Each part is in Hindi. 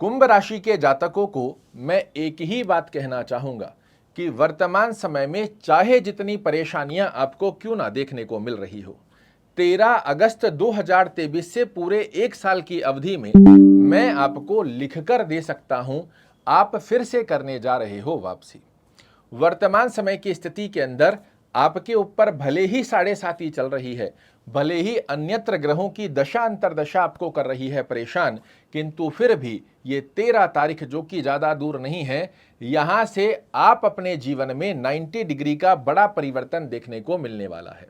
कुंभ राशि के जातकों को मैं एक ही बात कहना चाहूंगा कि वर्तमान समय में चाहे जितनी परेशानियां आपको क्यों ना देखने को मिल रही हो, 13 अगस्त 2023 से पूरे एक साल की अवधि में मैं आपको लिखकर दे सकता हूं, आप फिर से करने जा रहे हो वापसी। वर्तमान समय की स्थिति के अंदर आपके ऊपर भले ही 7.5 चल रही है, भले ही अन्यत्र ग्रहों की दशा अंतरदशा आपको कर रही है परेशान, किंतु फिर भी ये 13 तारीख जो कि ज्यादा दूर नहीं है, यहां से आप अपने जीवन में 90 डिग्री का बड़ा परिवर्तन देखने को मिलने वाला है।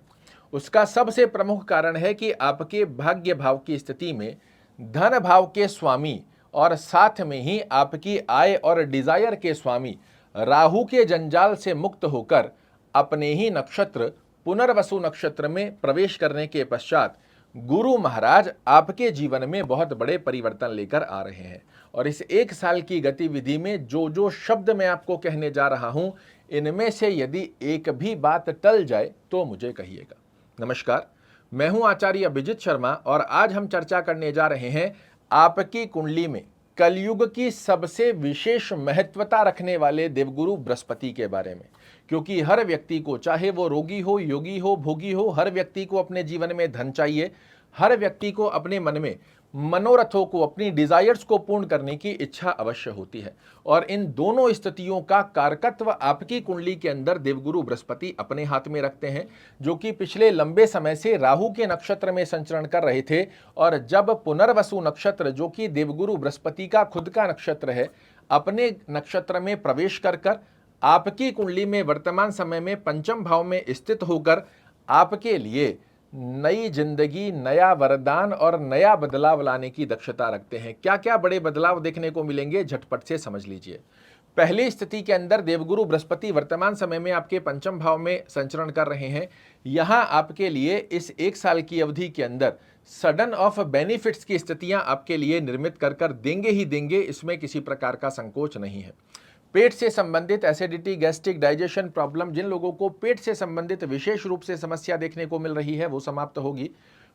उसका सबसे प्रमुख कारण है कि आपके भाग्य भाव की स्थिति में धन भाव के स्वामी और साथ में ही आपकी आय और डिजायर के स्वामी राहु के जंजाल से मुक्त होकर अपने ही नक्षत्र पुनर्वसु नक्षत्र में प्रवेश करने के पश्चात गुरु महाराज आपके जीवन में बहुत बड़े परिवर्तन लेकर आ रहे हैं। और इस एक साल की गतिविधि में जो जो शब्द मैं आपको कहने जा रहा हूं, इनमें से यदि एक भी बात टल जाए तो मुझे कहिएगा। नमस्कार, मैं हूं आचार्य अभिजीत शर्मा और आज हम चर्चा करने जा रहे हैं आपकी कुंडली में कलयुग की सबसे विशेष महत्वता रखने वाले देवगुरु बृहस्पति के बारे में। क्योंकि हर व्यक्ति को, चाहे वो रोगी हो, योगी हो, भोगी हो, हर व्यक्ति को अपने जीवन में धन चाहिए, हर व्यक्ति को अपने मन में मनोरथों को, अपनी डिजायर्स को पूर्ण करने की इच्छा अवश्य होती है। और इन दोनों स्थितियों का कारकत्व आपकी कुंडली के अंदर देवगुरु बृहस्पति अपने हाथ में रखते हैं, जो कि पिछले लंबे समय से राहु के नक्षत्र में संचरण कर रहे थे। और जब पुनर्वसु नक्षत्र, जो कि देवगुरु बृहस्पति का खुद का नक्षत्र है, अपने नक्षत्र में प्रवेश कर आपकी कुंडली में वर्तमान समय में पंचम भाव में स्थित होकर आपके लिए नई जिंदगी, नया वरदान और नया बदलाव लाने की दक्षता रखते हैं। क्या क्या बड़े बदलाव देखने को मिलेंगे, झटपट से समझ लीजिए। पहली स्थिति के अंदर देवगुरु बृहस्पति वर्तमान समय में आपके पंचम भाव में संचरण कर रहे हैं। यहां आपके लिए इस एक साल की अवधि के अंदर सडन ऑफ बेनिफिट्स की स्थितियां आपके लिए निर्मित कर देंगे ही देंगे, इसमें किसी प्रकार का संकोच नहीं है। पेट से संबंधित एसिडिटी, गैस्ट्रिक, डाइजेशन प्रॉब्लम, जिन लोगों को पेट से संबंधित विशेष रूप से समस्या देखने को मिल रही है, वो समाप्त होगी।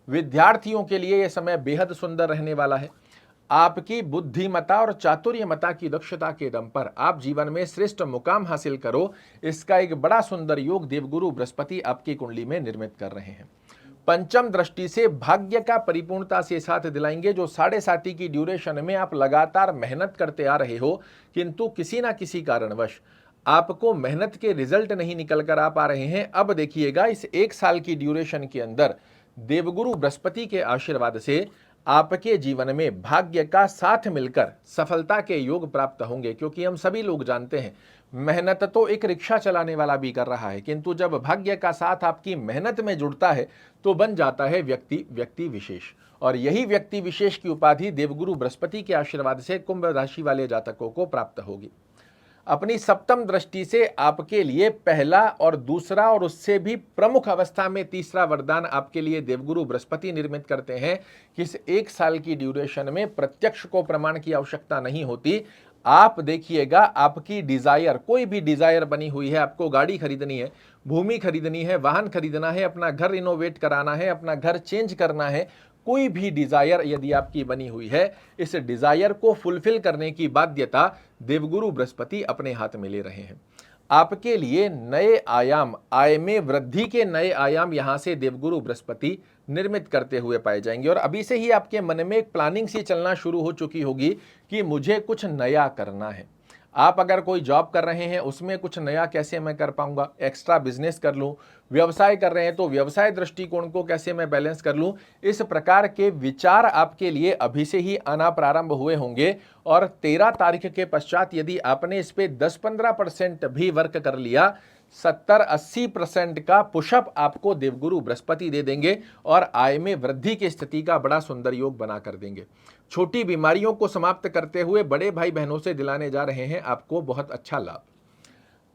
विद्यार्थियों के लिए यह समय बेहद सुंदर रहने वाला है। आपकी बुद्धिमता और चातुर्यमता की दक्षता के दम पर आप जीवन में श्रेष्ठ मुकाम हासिल करो, इसका एक बड़ा सुंदर योग देवगुरु बृहस्पति आपकी कुंडली में निर्मित कर रहे हैं। पंचम दृष्टि से भाग्य का परिपूर्णता से साथ दिलाएंगे। जो 7.5 की ड्यूरेशन में आप लगातार मेहनत करते आ रहे हो, किंतु किसी ना किसी कारणवश आपको मेहनत के रिजल्ट नहीं निकल कर आ पा रहे हैं, अब देखिएगा इस एक साल की ड्यूरेशन के अंदर देवगुरु बृहस्पति के आशीर्वाद से आपके जीवन में भाग्य का साथ मिलकर सफलता के योग प्राप्त होंगे। क्योंकि हम सभी लोग जानते हैं, मेहनत तो एक रिक्शा चलाने वाला भी कर रहा है, किंतु जब भाग्य का साथ आपकी मेहनत में जुड़ता है तो बन जाता है व्यक्ति विशेष। और यही व्यक्ति विशेष की उपाधि देवगुरु बृहस्पति के आशीर्वाद से कुंभ राशि वाले जातकों को प्राप्त होगी। अपनी सप्तम दृष्टि से आपके लिए पहला और दूसरा और उससे भी प्रमुख अवस्था में तीसरा वरदान आपके लिए देवगुरु बृहस्पति निर्मित करते हैं कि इस एक साल की ड्यूरेशन में प्रत्यक्ष को प्रमाण की आवश्यकता नहीं होती। आप देखिएगा, आपकी डिजायर, कोई भी डिजायर बनी हुई है, आपको गाड़ी खरीदनी है, भूमि खरीदनी है, वाहन खरीदना है, अपना घर रिनोवेट कराना है, अपना घर चेंज करना है, कोई भी डिजायर यदि आपकी बनी हुई है, इस डिजायर को फुलफिल करने की बाध्यता देवगुरु बृहस्पति अपने हाथ में ले रहे हैं। आपके लिए नए आयाम, आय में वृद्धि के नए आयाम यहां से देवगुरु बृहस्पति निर्मित करते हुए पाए जाएंगे। और अभी से ही आपके मन में एक प्लानिंग सी चलना शुरू हो चुकी होगी कि मुझे कुछ नया करना है। आप अगर कोई जॉब कर रहे हैं, उसमें कुछ नया कैसे मैं कर पाऊंगा, एक्स्ट्रा बिजनेस कर लूं, व्यवसाय कर रहे हैं तो व्यवसाय दृष्टिकोण को कैसे मैं बैलेंस कर लूं, इस प्रकार के विचार आपके लिए अभी से ही आना प्रारंभ हुए होंगे। और 13 तारीख के पश्चात यदि आपने इस पे 10-15% भी वर्क कर लिया, 70-80% का पुशअप आपको देवगुरु बृहस्पति दे देंगे और आय में वृद्धि की स्थिति का बड़ा सुंदर योग बना कर देंगे। छोटी बीमारियों को समाप्त करते हुए बड़े भाई बहनों से दिलाने जा रहे हैं आपको बहुत अच्छा लाभ।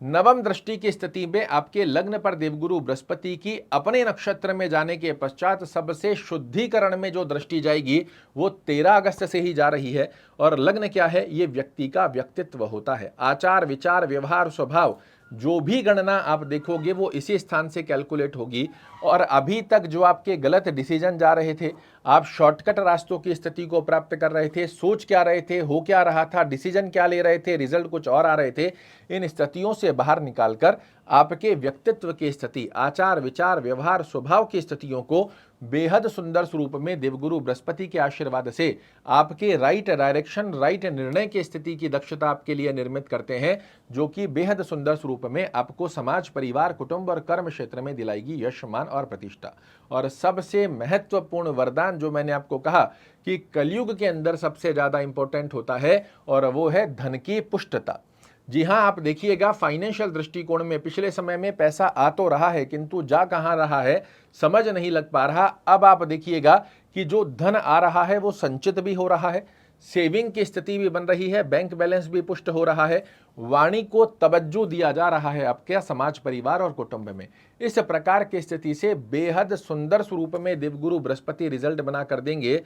नवम दृष्टि की स्थिति में आपके लग्न पर देवगुरु बृहस्पति की अपने नक्षत्र में जाने के पश्चात सबसे शुद्धिकरण में जो दृष्टि जाएगी वो 13 अगस्त से ही जा रही है। और लग्न क्या है, ये व्यक्ति का व्यक्तित्व होता है। आचार, विचार, व्यवहार, स्वभाव, जो भी गणना आप देखोगे वो इसी स्थान से कैलकुलेट होगी। और अभी तक जो आपके गलत डिसीजन जा रहे थे, आप शॉर्टकट रास्तों की स्थिति को प्राप्त कर रहे थे, सोच क्या रहे थे, हो क्या रहा था, डिसीजन क्या ले रहे थे, रिजल्ट कुछ और आ रहे थे। इन स्थितियों से बाहर निकालकर आपके व्यक्तित्व की स्थिति, आचार विचार व्यवहार स्वभाव की स्थितियों को बेहद सुंदर स्वरूप में देवगुरु बृहस्पति के आशीर्वाद से आपके राइट डायरेक्शन, राइट निर्णय की स्थिति की दक्षता आपके लिए निर्मित करते हैं, जो कि बेहद सुंदर स्वरूप में आपको समाज, परिवार, कुटुंब और कर्म क्षेत्र में दिलाएगी यश, मान और प्रतिष्ठा। और सबसे महत्वपूर्ण वरदान जो मैंने आपको कहा कि कलयुग के अंदर सबसे ज्यादा इंपॉर्टेंट होता है, और वो है धन की पुष्टता। जी हाँ, आप देखिएगा फाइनेंशियल दृष्टिकोण में पिछले समय में पैसा आ तो रहा है, किंतु जा कहाँ रहा है समझ नहीं लग पा रहा। अब आप देखिएगा कि जो धन आ रहा है वो संचित भी हो रहा है, सेविंग की स्थिति भी बन रही है, बैंक बैलेंस भी पुष्ट हो रहा है, वाणी को तवज्जो दिया जा रहा है आपके समाज, परिवार और कुटुंब में। इस प्रकार की स्थिति से बेहद सुंदर स्वरूप में देवगुरु बृहस्पति रिजल्ट बना कर देंगे।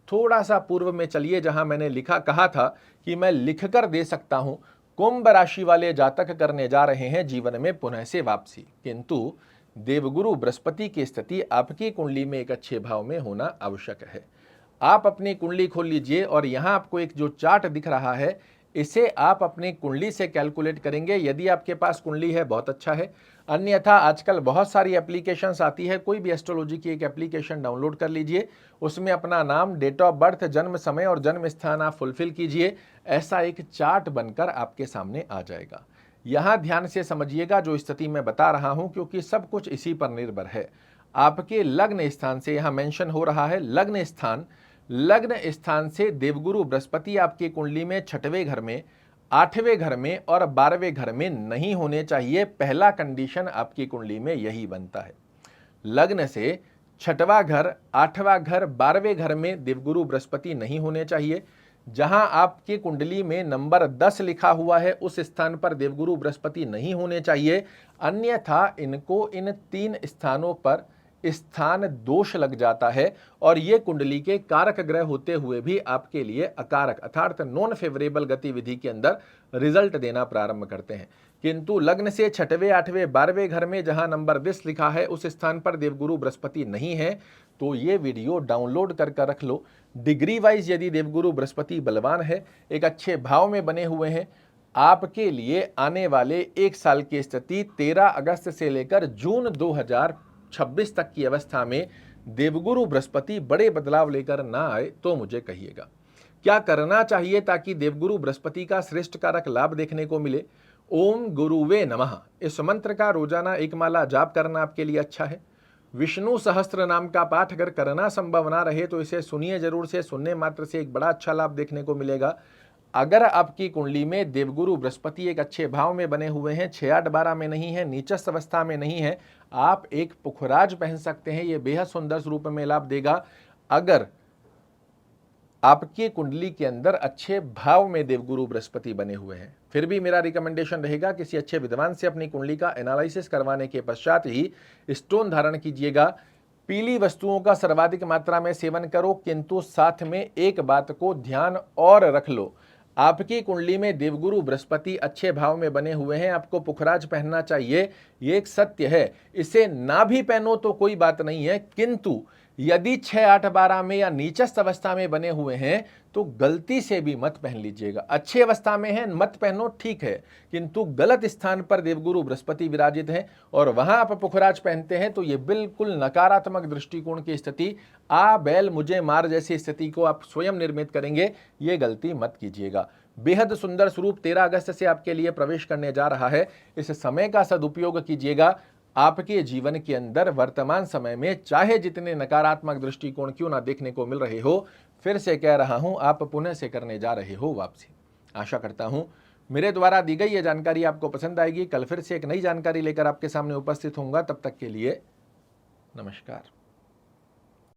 थोड़ा सा पूर्व में चलिए, जहां मैंने कहा था कि मैं लिख कर दे सकता हूं, कुंभ राशि वाले जातक करने जा रहे हैं जीवन में पुनः से वापसी, किंतु देवगुरु बृहस्पति की स्थिति आपकी कुंडली में एक अच्छे भाव में होना आवश्यक है। आप अपनी कुंडली खोल लीजिए और यहां आपको एक जो चार्ट दिख रहा है, इसे आप अपनी कुंडली से कैलकुलेट करेंगे। यदि आपके पास कुंडली है बहुत अच्छा है, अन्यथा आजकल बहुत सारी एप्लीकेशंस आती है, कोई भी एस्ट्रोलॉजी की एक एप्लीकेशन डाउनलोड कर लीजिए, उसमें अपना नाम, डेट ऑफ बर्थ, जन्म समय और जन्म स्थान आप फुलफिल कीजिए। ऐसा एक चार्ट बनकर आपके सामने आ जाएगा। यहां ध्यान से समझिएगा जो स्थिति मैं बता रहा हूं, क्योंकि सब कुछ इसी पर निर्भर है। आपके लग्न स्थान से यहां मेंशन हो रहा है, लग्न स्थान से देवगुरु बृहस्पति आपकी कुंडली में 6वें घर में, 8वें घर में और 12वें घर में नहीं होने चाहिए। पहला कंडीशन आपकी कुंडली में यही बनता है। लग्न से 6वां घर, 8वां घर, 12वें घर में देवगुरु बृहस्पति नहीं होने चाहिए। जहां आपकी कुंडली में नंबर 10 लिखा हुआ है उस स्थान पर देवगुरु बृहस्पति नहीं होने चाहिए, अन्यथा इनको इन 3 स्थानों पर स्थान दोष लग जाता है और ये कुंडली के कारक ग्रह होते हुए भी आपके लिए अकारक अर्थात नॉन फेवरेबल गतिविधि के अंदर रिजल्ट देना प्रारंभ करते हैं। किंतु लग्न से 6वें, 8वें, 12वें घर में जहां नंबर 10 लिखा है उस स्थान पर देवगुरु बृहस्पति नहीं है, तो ये वीडियो डाउनलोड कर रख लो। डिग्री वाइज यदि देवगुरु बृहस्पति बलवान है, एक अच्छे भाव में बने हुए हैं, आपके लिए आने वाले 1 साल की स्थिति 13 अगस्त से लेकर जून 2026 तक की अवस्था में देवगुरु बृहस्पति बड़े बदलाव लेकर ना आए तो मुझे कहिएगा। क्या करना चाहिए ताकि देवगुरु बृहस्पति का श्रेष्ठ कारक लाभ देखने को मिले? ओम गुरुवे नमः इस मंत्र का रोजाना 1 माला जाप करना आपके लिए अच्छा है। विष्णु सहस्त्र नाम का पाठ अगर करना संभव ना रहे तो इसे सुनिए जरूर से, सुनने मात्र से एक बड़ा अच्छा लाभ देखने को मिलेगा। अगर आपकी कुंडली में देवगुरु बृहस्पति एक अच्छे भाव में बने हुए हैं, 6-8-12 में नहीं है, नीचस्थ अवस्था में नहीं है, आप एक पुखराज पहन सकते हैं। यह बेहद सुंदर स्वरूप में लाभ देगा। अगर आपकी कुंडली के अंदर अच्छे भाव में देवगुरु बृहस्पति बने हुए हैं, फिर भी मेरा रिकमेंडेशन रहेगा किसी अच्छे विद्वान से अपनी कुंडली का एनालिसिस करवाने के पश्चात ही स्टोन धारण कीजिएगा। पीली वस्तुओं का सर्वाधिक मात्रा में सेवन करो, किंतु साथ में एक बात को ध्यान और रख लो, आपकी कुंडली में देवगुरु बृहस्पति अच्छे भाव में बने हुए हैं, आपको पुखराज पहनना चाहिए, ये एक सत्य है। इसे ना भी पहनो तो कोई बात नहीं है, किंतु यदि 6-8-12 में या नीचस्थ अवस्था में बने हुए हैं तो गलती से भी मत पहन लीजिएगा। अच्छी अवस्था में है मत पहनो, ठीक है, किंतु गलत स्थान पर देवगुरु बृहस्पति विराजित हैं और वहां आप पुखराज पहनते हैं तो ये बिल्कुल नकारात्मक दृष्टिकोण की स्थिति, आ बैल मुझे मार जैसी स्थिति को आप स्वयं निर्मित करेंगे। ये गलती मत कीजिएगा। बेहद सुंदर स्वरूप 13 अगस्त से आपके लिए प्रवेश करने जा रहा है। इस समय का सदुपयोग कीजिएगा। आपके जीवन के अंदर वर्तमान समय में चाहे जितने नकारात्मक दृष्टिकोण क्यों ना देखने को मिल रहे हो, फिर से कह रहा हूं, आप पुनः से करने जा रहे हो वापसी। आशा करता हूं मेरे द्वारा दी गई यह जानकारी आपको पसंद आएगी। कल फिर से एक नई जानकारी लेकर आपके सामने उपस्थित होऊंगा। तब तक के लिए नमस्कार।